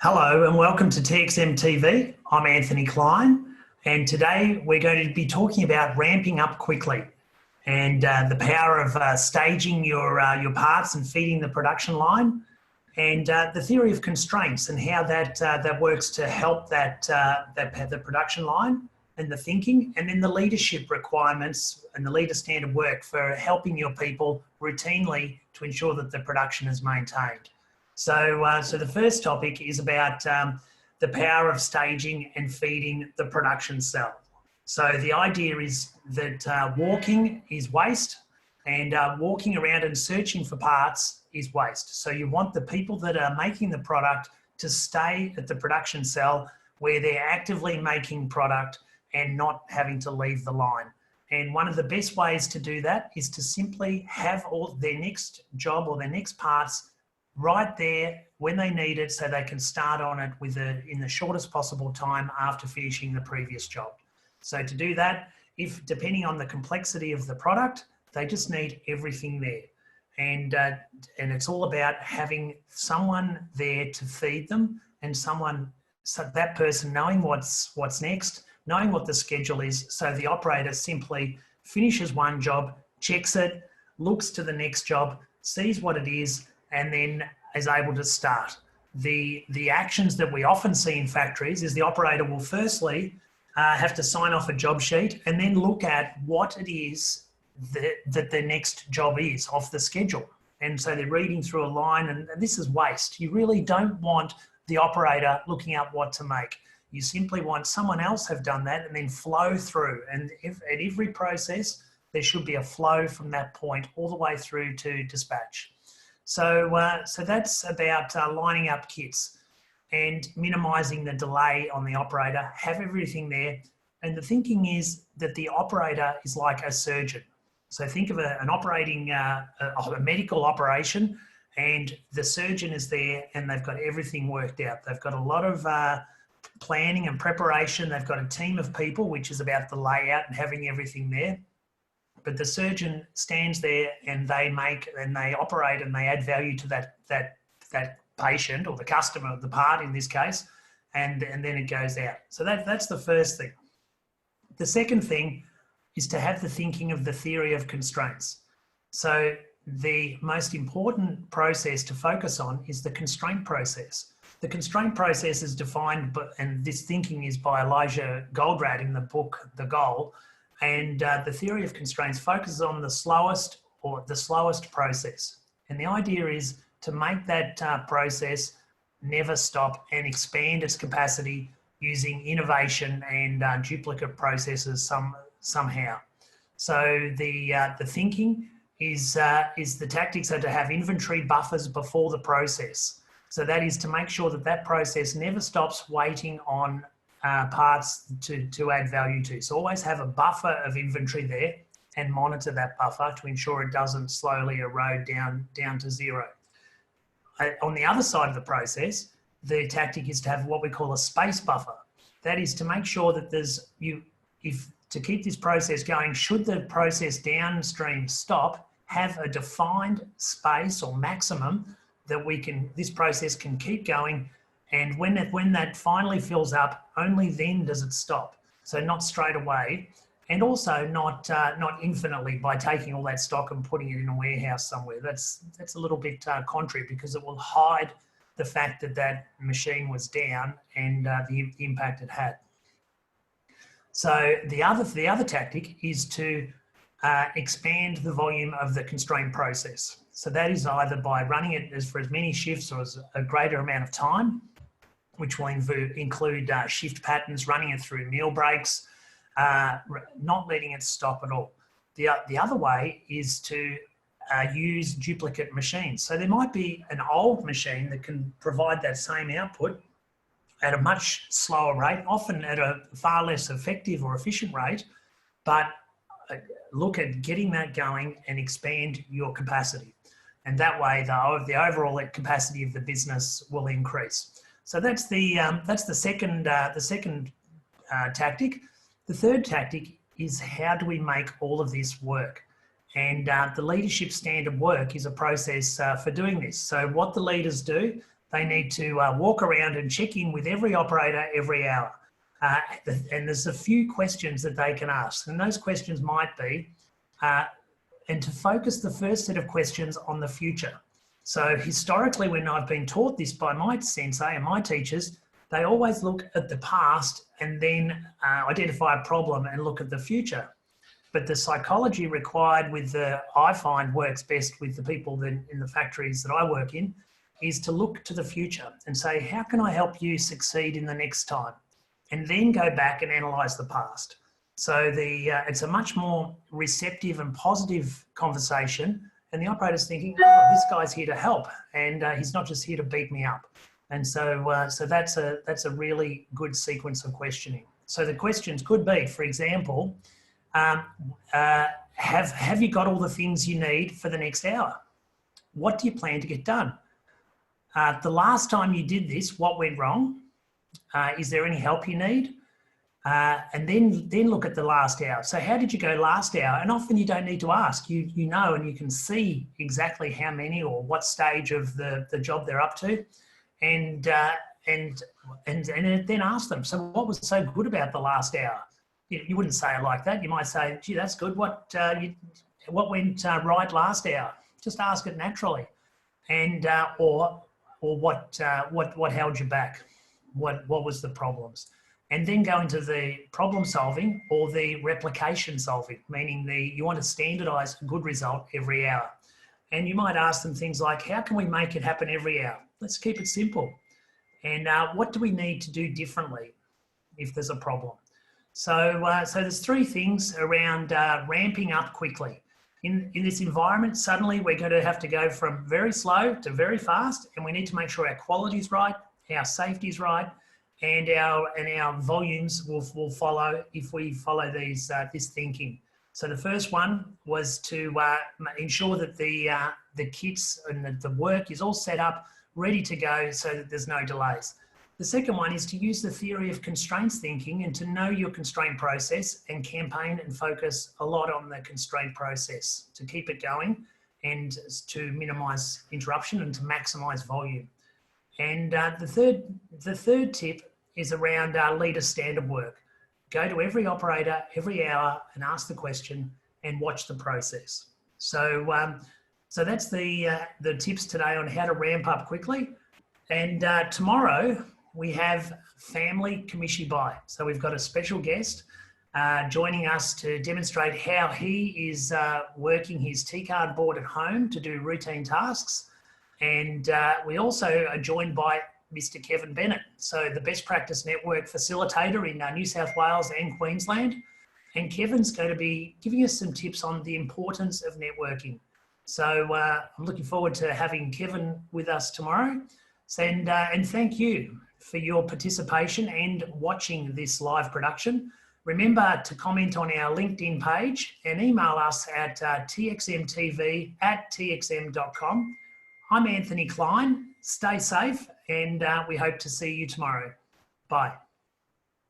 Hello and welcome to TXM TV. I'm Anthony Clyne, and today we're going to be talking about ramping up quickly and the power of staging your parts and feeding the production line, and the theory of constraints and how that works to help the production line and the thinking, and then the leadership requirements and the leader standard work for helping your people routinely to ensure that the production is maintained. So the first topic is about the power of staging and feeding the production cell. So the idea is that walking is waste, and walking around and searching for parts is waste. So you want the people that are making the product to stay at the production cell where they're actively making product and not having to leave the line. And one of the best ways to do that is to simply have all their next job or their next parts right there when they need it, so they can start on it in the shortest possible time after finishing the previous job. So to do that, depending on the complexity of the product, they just need everything there. And it's all about having someone there to feed them, and that person knowing what's next, knowing what the schedule is, so the operator simply finishes one job, checks it, looks to the next job, sees what it is, and then is able to start. The actions that we often see in factories is the operator will firstly have to sign off a job sheet and then look at what it is that their next job is off the schedule. And so they're reading through a line, and this is waste. You really don't want the operator looking up what to make. You simply want someone else have done that and then flow through. And at every process, there should be a flow from that point all the way through to dispatch. So that's about lining up kits and minimising the delay on the operator, have everything there. And the thinking is that the operator is like a surgeon. So think of a medical operation, and the surgeon is there and they've got everything worked out. They've got a lot of planning and preparation. They've got a team of people, which is about the layout and having everything there. But the surgeon stands there and they operate and they add value to that patient or the customer of the part in this case, and then it goes out. So that's the first thing. The second thing is to have the thinking of the theory of constraints. So the most important process to focus on is the constraint process. The constraint process is defined, and this thinking is by Elijah Goldratt in the book, The Goal. And the theory of constraints focuses on the slowest process. And the idea is to make that process never stop and expand its capacity using innovation and duplicate processes somehow. So the thinking is the tactics are to have inventory buffers before the process. So that is to make sure that process never stops waiting on parts to add value to. So always have a buffer of inventory there and monitor that buffer to ensure it doesn't slowly erode down to zero. On the other side of the process, the tactic is to have what we call a space buffer. That is to make sure that to keep this process going, should the process downstream stop, have a defined space or maximum that this process can keep going. And when that finally fills up, only then does it stop. So not straight away, and also not infinitely by taking all that stock and putting it in a warehouse somewhere. That's a little bit contrary, because it will hide the fact that machine was down and the impact it had. So the other tactic is to expand the volume of the constrained process. So that is either by running it for as many shifts or as a greater amount of time, which will include shift patterns, running it through meal breaks, not letting it stop at all. The other way is to use duplicate machines. So there might be an old machine that can provide that same output at a much slower rate, often at a far less effective or efficient rate, but look at getting that going and expand your capacity. And that way the overall capacity of the business will increase. So that's the second tactic. The third tactic is, how do we make all of this work? And the leadership standard work is a process for doing this. So what the leaders do, They need to walk around and check in with every operator every hour. And there's a few questions that they can ask. And those questions might be, and to focus the first set of questions on the future. So historically, when I've been taught this by my sensei and my teachers, they always look at the past and then identify a problem and look at the future. But the psychology required I find works best with the people that in the factories that I work in, is to look to the future and say, how can I help you succeed in the next time? And then go back and analyse the past. So it's a much more receptive and positive conversation, and the operator's thinking, oh, this guy's here to help, and he's not just here to beat me up. And so that's a really good sequence of questioning. So the questions could be, for example, have you got all the things you need for the next hour? What do you plan to get done? The last time you did this, what went wrong? Is there any help you need? And then look at the last hour. So how did you go last hour? And often you don't need to ask. You know, and you can see exactly how many or what stage of the job they're up to, and then ask them. So what was so good about the last hour? You wouldn't say it like that. You might say, "Gee, that's good. What went right last hour?" Just ask it naturally, and or what held you back? What was the problems? And then go into the problem solving or the replication solving, meaning you want to standardize a good result every hour. And you might ask them things like, how can we make it happen every hour? Let's keep it simple. And what do we need to do differently if there's a problem? So there's three things around ramping up quickly. In this environment, suddenly we're going to have to go from very slow to very fast, and we need to make sure our quality is right, our safety is right, and our volumes will follow if we follow this thinking. So the first one was to ensure that the kits and the work is all set up, ready to go, so that there's no delays. The second one is to use the theory of constraints thinking and to know your constraint process and campaign and focus a lot on the constraint process to keep it going and to minimise interruption and to maximise volume. And the third tip is around leader standard work. Go to every operator every hour and ask the question and watch the process. So that's the tips today on how to ramp up quickly. And tomorrow we have family Kamishibai. So we've got a special guest joining us to demonstrate how he is working his T-card board at home to do routine tasks. And we also are joined by Mr. Kevin Bennett, so the Best Practice Network facilitator in New South Wales and Queensland. And Kevin's going to be giving us some tips on the importance of networking. So I'm looking forward to having Kevin with us tomorrow. And thank you for your participation and watching this live production. Remember to comment on our LinkedIn page and email us at txmtv@txm.com. I'm Anthony Clyne. Stay safe, and we hope to see you tomorrow. Bye.